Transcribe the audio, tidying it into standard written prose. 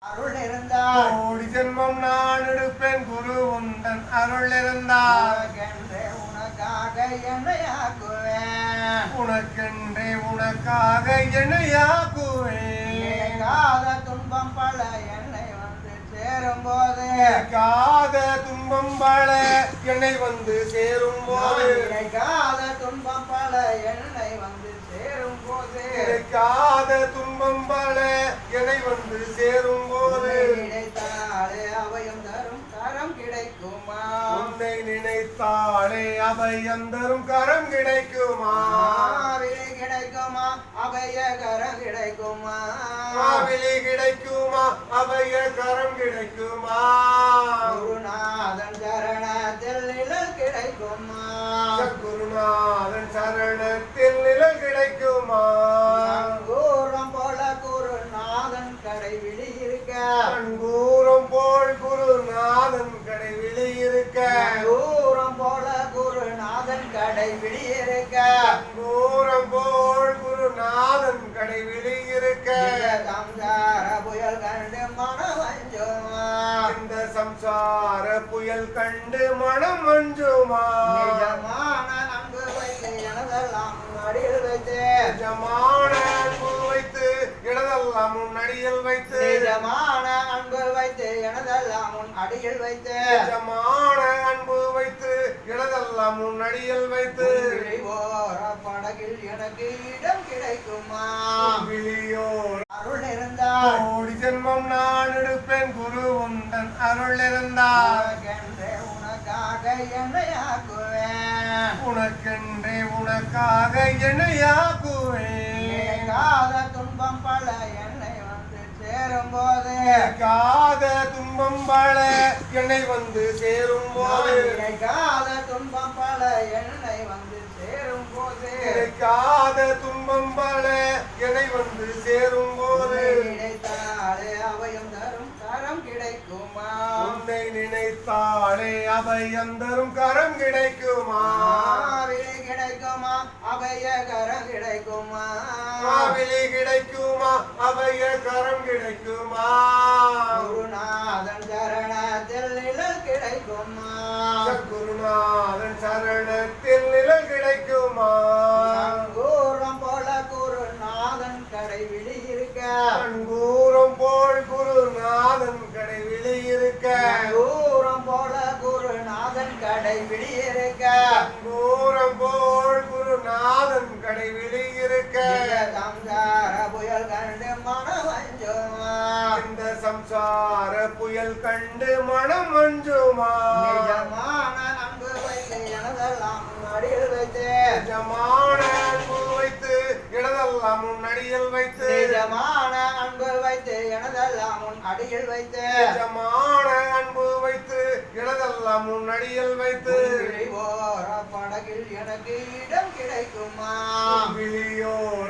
அருள் இருந்தால் கோடி ஜென்மம் நான் எடுப்பேன் குரு உந்தன் அருள் இருந்தால் உனக்காக என்னையாக்குவேன் உனக்கென்றே உனக்காக என்னையாக்குவேன் காத துன்பம் பல என்னை வந்து சேரும் போது காத துன்பம் பல என்னை வந்து சேரும் போது காத துன்பம் பல என்னை வந்து சேரும் போது காத துன்பம் பல என்னை வந்து சேரும் போது நினைத்தாலே அவையும் தரும் கரம் கிடைக்குமா உன்னை நினைத்தாலே அபயம் தரும் கரம் கிடைக்குமா விலை கிடைக்குமா அபய கரம் கிடைக்குமா விலை கிடைக்குமா அபய கரம் கிடைக்குமா குருநாதன் சரணத்தில் நிழல் கிடைக்குமா குருநாதன் சரணத்தில் நிழல் கிடைக்குமா கூறம் போல குருநாதன் கடை விழி இருக்க கூறம் போல் குருநாதன் கடை விழி இருக்க கூறம் போல குருநாதன் கடை விழி இருக்க கூறம் போல் குருநாதன் கடை விழி இருக்க சம்சார புயல் கண்டு மனம் வஞ்சுமா இந்த சம்சார புயல் கண்டு மனம் வஞ்சுமா நிஜமான அன்பு வைத்து எனதெல்லாம் அடியில் வைத்து நிஜமான அன்பு வைத்து இடதெல்லாம் உன் அடியில் வைத்து நிஜமான அன்பு வைத்து எனதெல்லாம் உன் அடியில் வைத்து நிஜமான அன்பு வைத்து இடதெல்லாம் உன் அடியில் வைத்து ஓர படகில் எனக்கு இடம் கிடைக்குமா விழியோர் அருள் இருந்தால் கோடி ஜென்மம் நான் எடுப்பேன் குரு உந்தன் அருள் இருந்தால் உனக்காக என்னையாக்குவேன் உனக்கென்றே உனக்காக என்னையாக்குவேன் காத துன்பம் பல என்னை வந்து சேரும் போது காத துன்பம் பல என்னை வந்து சேரும் போது காத துன்பம் பல என்னை வந்து சேரும் போது காத துன்பம் பல என்னை வந்து சேரும் போது நினைத்தாலே அவையும் தரும் கரம் கிடைக்குமா உன்னை நினைத்தாலே அபயம் தரும் கரம் கிடைக்குமா விலை கிடைக்குமா அபய கரம் கிடைக்குமா விலை கிடைக்குமா அபய கரம் கிடைக்குமா குருநாதன் சரணத்தில் நிழல் கிடைக்குமா குருநாதன் சரணத்தில் நிழல் கிடைக்குமா கூறம் போல குருநாதன் கடை விழி இருக்க கூறம் போல் குருநாதன் கடை விழி இருக்க கூறம் போல குருநாதன் கடை விழி இருக்க கூறம் போல் குருநாதன் கடை விழி இருக்க சம்சார புயல் கண்டு மனம் வஞ்சுமா இந்த சம்சார புயல் கண்டு மனம் வஞ்சுமா நிஜமான அன்பு வைத்து எனதெல்லாம் அடியில் வைத்து நிஜமான அன்பு வைத்து இடதெல்லாம் உன் அடியில் வைத்து நிஜமான அன்பு வைத்து எனதெல்லாம் உன் அடியில் வைத்து நிஜமான அன்பு வைத்து இடதெல்லாம் உன் அடியில் வைத்து ஓர படகில் எனக்கு இடம் கிடைக்குமா விழியோர்